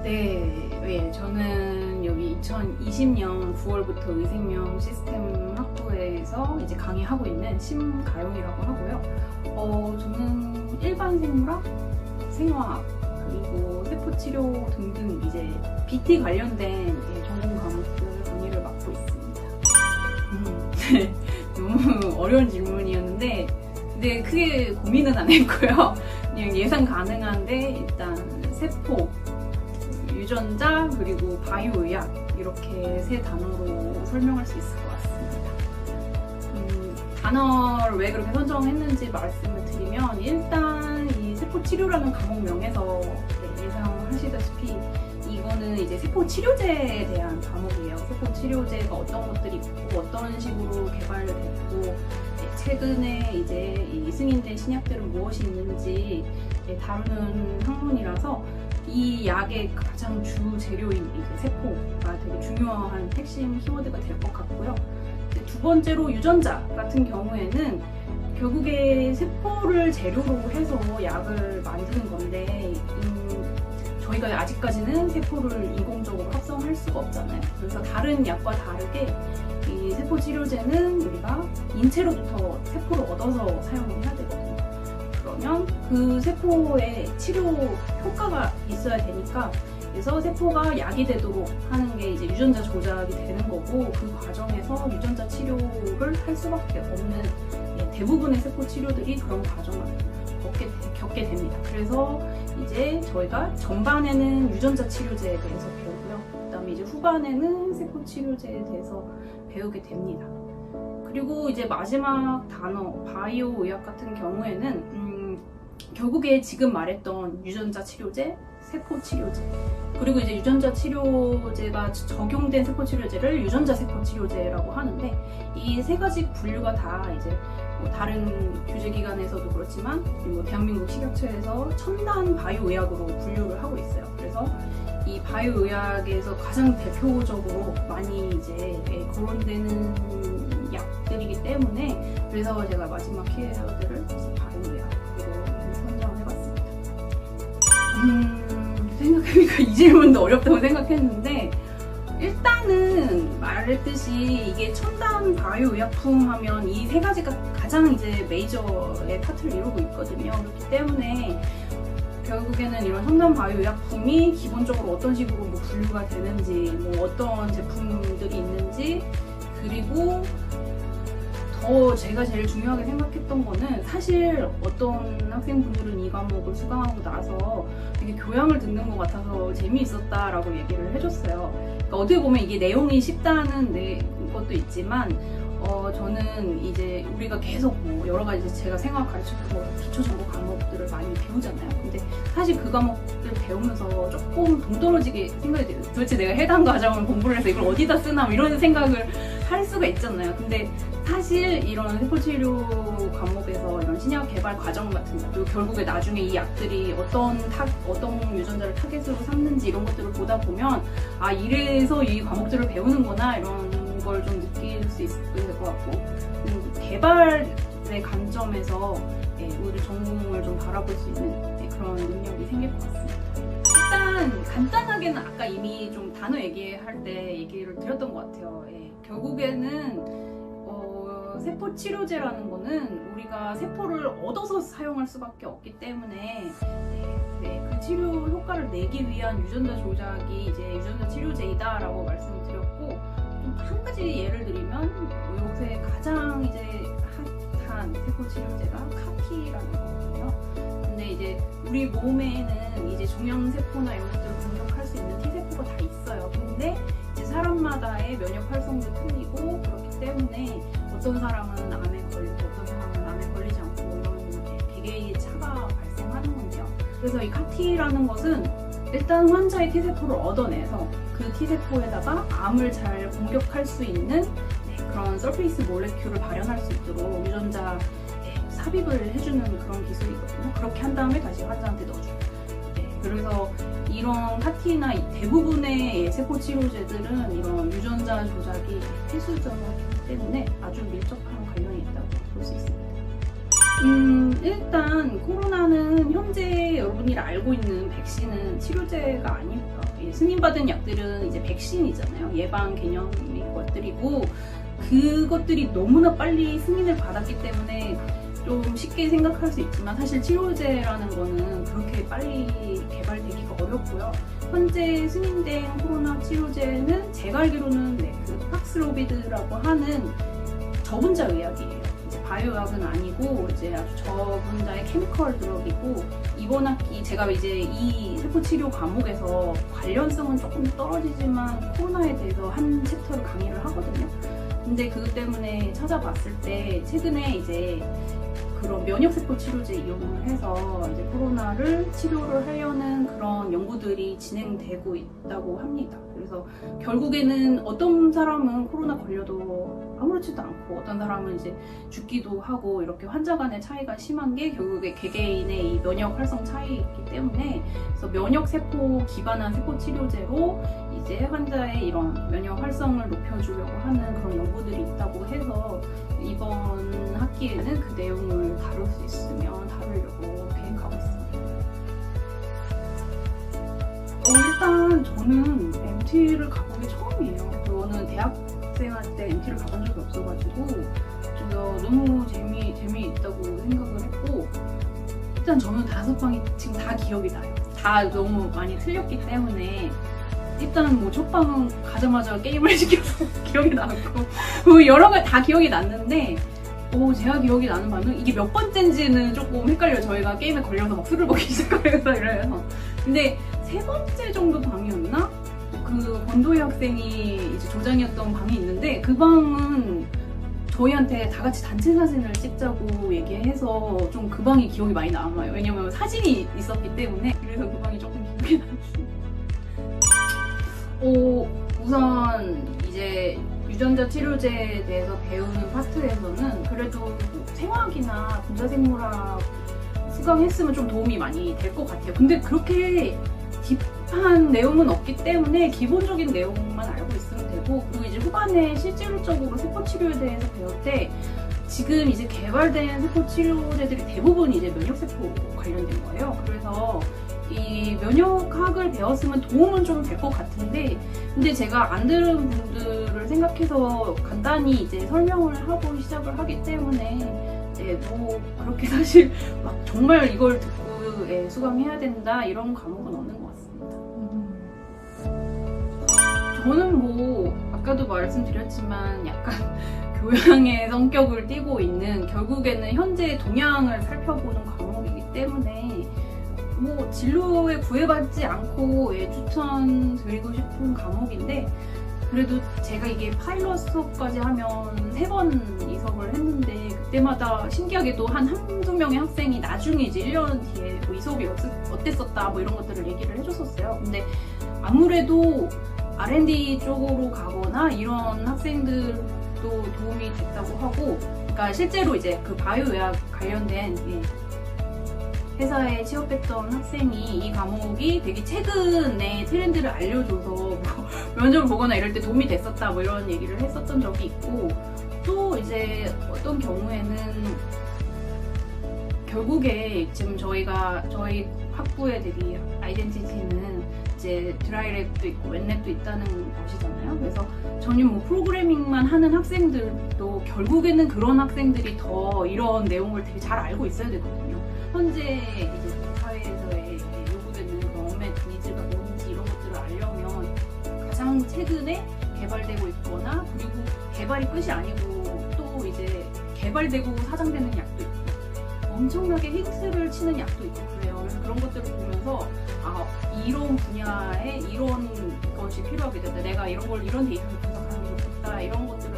네, 저는 여기 2020년 9월부터 의생명 시스템 학부에서 이제 강의하고 있는 심가용이라고 하고요. 저는 일반 생물학, 생화학, 그리고 세포치료 등등 이제 BT 관련된 전공 과목들 강의를 맡고 있습니다. 너무 어려운 질문이었는데, 근데 크게 고민은 안 했고요. 그냥 예상 가능한데 일단 세포, 유전자, 그리고 바이오의학 이렇게 세 단어로 설명할 수 있을 것 같습니다. 단어를 왜 그렇게 선정했는지 말씀을 드리면, 일단 이 세포치료라는 과목명에서 예상하시다시피 이거는 이제 세포치료제에 대한 과목이에요. 세포치료제가 어떤 것들이 있고 어떤 식으로 개발됐고 최근에 이제 이 승인된 신약들은 무엇이 있는지 다루는 학문이라서 이 약의 가장 주 재료인 이제 세포가 되게 중요한 핵심 키워드가 될 것 같고요. 두 번째로 유전자 같은 경우에는 결국에 세포를 재료로 해서 약을 만드는 건데, 저희가 아직까지는 세포를 인공적으로 합성할 수가 없잖아요. 그래서 다른 약과 다르게 이 세포 치료제는 우리가 인체로부터 세포를 얻어서 사용을 해야 되거든요. 그러면 그 세포의 치료 효과가 있어야 되니까, 그래서 세포가 약이 되도록 하는 게 이제 유전자 조작이 되는 거고, 그 과정에서 유전자 치료를 할 수밖에 없는 대부분의 세포 치료들이 그런 과정을 겪게 됩니다. 그래서 이제 저희가 전반에는 유전자 치료제에 대해서 배우고요. 그다음에 이제 후반에는 세포 치료제에 대해서 배우게 됩니다. 그리고 이제 마지막 단어 바이오 의학 같은 경우에는 결국에 지금 말했던 유전자 치료제, 세포 치료제, 그리고 이제 유전자 치료제가 적용된 세포 치료제를 유전자 세포 치료제라고 하는데, 이 세 가지 분류가 다 이제 다른 규제기관에서도 그렇지만 대한민국 식약처에서 첨단 바이오의학으로 분류를 하고 있어요. 그래서 이 바이오의학에서 가장 대표적으로 많이 이제 거론되는 약들이기 때문에, 그래서 제가 마지막 키워드를 바이오의학으로 선정을 해봤습니다. 생각해보니까 이 질문도 어렵다고 생각했는데, 일단은 말했듯이 이게 첨단 바이오 의약품 하면 이 세 가지가 가장 이제 메이저의 파트를 이루고 있거든요. 그렇기 때문에 결국에는 이런 첨단 바이오 의약품이 기본적으로 어떤 식으로 뭐 분류가 되는지, 뭐 어떤 제품들이 있는지, 그리고 더 제가 제일 중요하게 생각했던 거는, 사실 어떤 학생분들은 이 과목을 수강하고 나서 되게 교양을 듣는 것 같아서 재미있었다라고 얘기를 해줬어요. 그러니까 어떻게 보면 이게 내용이 쉽다는 것도 있지만, 저는 이제 우리가 계속 뭐 여러 가지 제가 생활 가르치고 기초 정보 과목들을 많이 배우잖아요. 근데 사실 그 과목들 배우면서 조금 동떨어지게 생각이 돼요. 도대체 내가 해당 과정을 공부를 해서 이걸 어디다 쓰나 이런 생각을 할 수가 있잖아요. 근데 사실 이런 세포치료 과목에서 이런 신약 개발 과정 같은 것도 결국에 나중에 이 약들이 어떤 유전자를 타겟으로 삼는지 이런 것들을 보다 보면, 아, 이래서 이 과목들을 배우는구나 이런 걸 좀 느낄 수 있을 것 같고, 개발의 관점에서 우리 전공을 좀 바라볼 수 있는 그런 능력이 생길 것 같습니다. 일단 간단하게는 아까 이미 좀 단어 얘기할 때 얘기를 드렸던 것 같아요. 결국에는 세포 치료제라는 거는 우리가 세포를 얻어서 사용할 수밖에 없기 때문에 그 치료 효과를 내기 위한 유전자 조작이 이제 유전자 치료제이다라고 말씀드렸고, 한 가지 예를 들면 요새 가장 이제 핫한 세포 치료제가 카티라는 거거든요. 근데 이제 우리 몸에는 이제 종양세포나 이런 것들을 공격할 수 있는 T세포가 다 있어요. 근데 이제 사람마다의 면역 활성도 틀리고 그렇기 때문에 어떤 사람은 암에 걸리고 어떤 사람은 암에 걸리지 않고 이런 개개의 차가 발생하는 건데요. 그래서 이 카티라는 것은 일단 환자의 T세포를 얻어내서 그 T세포에다가 암을 잘 공격할 수 있는 그런 서페이스 몰레큘을 발현할 수 있도록 유전자 삽입을 해주는 그런 기술이거든요. 그렇게 한 다음에 다시 환자한테 넣어줘요. 그래서 이런 카티나 대부분의 세포 치료제들은 이런 유전자 조작이 필수적이기 때문에 아주 밀접한 관련이 있다고 볼 수 있습니다. 일단 코로나는 현재 여러분이 알고 있는 백신은 치료제가 아니고요. 승인받은 약들은 이제 백신이잖아요. 예방 개념의 것들이고, 그것들이 너무나 빨리 승인을 받았기 때문에 좀 쉽게 생각할 수 있지만 사실 치료제라는 거는 그렇게 빨리 개발되기가 어렵고요. 현재 승인된 코로나 치료제는 제가 알기로는 그 팍스로비드라고 하는 저분자 의약이에요. 이제 바이오약은 아니고 이제 아주 저분자의 케미컬 드럭이고, 이번 학기 제가 이제 이 세포 치료 과목에서 관련성은 조금 떨어지지만 코로나에 대해서 한 챕터를 강의를 하거든요. 근데 그것 때문에 찾아봤을 때 최근에 이제 그런 면역세포 치료제 이용을 해서 이제 코로나를 치료를 하려는 그런 연구들이 진행되고 있다고 합니다. 그래서 결국에는 어떤 사람은 코로나 걸려도 아무렇지도 않고 어떤 사람은 이제 죽기도 하고, 이렇게 환자 간의 차이가 심한 게 결국에 개개인의 이 면역 활성 차이이기 때문에, 그래서 면역세포 기반한 세포 치료제로 이제 환자의 이런 면역 활성을 높여주려고 하는 그런 연구들이 있다고 해서 이번 학기에는 그 내용을 다룰 수 있으면 다루려고 계획하고 있습니다. 일단 저는 MT를 가보기 처음이에요. 저는 대학생 할 때 MT를 가본 적이 없어가지고 너무 재미있다고 생각을 했고, 일단 저는 5방이 지금 다 기억이 나요. 다 너무 많이 틀렸기 때문에 일단 뭐 첫 방은 가자마자 게임을 시켜서 기억이 나고, 여러 가지 다 기억이 났는데 제가 기억이 나는 방은 이게 몇 번째인지는 조금 헷갈려요. 저희가 게임에 걸려서 막 술을 먹기 시작하면서 이래서. 근데 3번째 정도 방이었나? 그 권도희 학생이 이제 조장이었던 방이 있는데, 그 방은 저희한테 다 같이 단체 사진을 찍자고 얘기해서 좀 그 방이 기억이 많이 남아요. 왜냐면 사진이 있었기 때문에. 그래서 그 방이 조금 기억이 남습니다. 우선 이제 유전자 치료제에 대해서 배우는 파트에서는 그래도 생화학이나 분자생물학 수강했으면 좀 도움이 많이 될 것 같아요. 근데 그렇게 딥한 내용은 없기 때문에 기본적인 내용만 알고 있으면 되고, 그리고 이제 후반에 실질적으로 세포 치료에 대해서 배울 때 지금 이제 개발된 세포 치료제들이 대부분 이제 면역세포 관련된 거예요. 그래서 이 면역학을 배웠으면 도움은 좀 될 것 같은데, 근데 제가 안 들은 분들을 생각해서 간단히 이제 설명을 하고 시작을 하기 때문에 뭐 그렇게 사실 막 정말 이걸 듣고 수강해야 된다 이런 과목은 없는 것 같습니다. 저는 뭐 아까도 말씀드렸지만 약간 교양의 성격을 띠고 있는, 결국에는 현재 동향을 살펴보는 과목이기 때문에 뭐 진로에 구애받지 않고 추천드리고 싶은 과목인데, 그래도 제가 이게 파일럿 수업까지 하면 3번 이석을 했는데, 그때마다 신기하게도 한두 명의 학생이 나중에 이제 1년 뒤에 뭐 이 수업이 어땠었다 뭐 이런 것들을 얘기를 해줬었어요. 근데 아무래도 R&D 쪽으로 가거나 이런 학생들도 도움이 됐다고 하고, 그러니까 실제로 이제 그 바이오의학 관련된 회사에 취업했던 학생이 이 과목이 되게 최근에 트렌드를 알려줘서 뭐 면접을 보거나 이럴 때 도움이 됐었다 뭐 이런 얘기를 했었던 적이 있고, 또 이제 어떤 경우에는 결국에 지금 저희 학부의 되게 아이덴티티는 이제 드라이랩도 있고 웹랩도 있다는 것이잖아요. 그래서 전혀 뭐 프로그래밍만 하는 학생들도 결국에는 그런 학생들이 더 이런 내용을 되게 잘 알고 있어야 되거든요. 현재 이제 사회에서의 요구되는 그런 언맷 니즈가 뭔지 이런 것들을 알려면 가장 최근에 개발되고 있거나, 그리고 개발이 끝이 아니고 또 이제 개발되고 사장되는 약도 있고 엄청나게 히트를 치는 약도 있고 그래요. 그래서 그런 것들을 보면서 이런 분야에 이런 것이 필요하게 된다, 내가 이런 데이터를 분석하는 게 좋겠다, 이런 것들을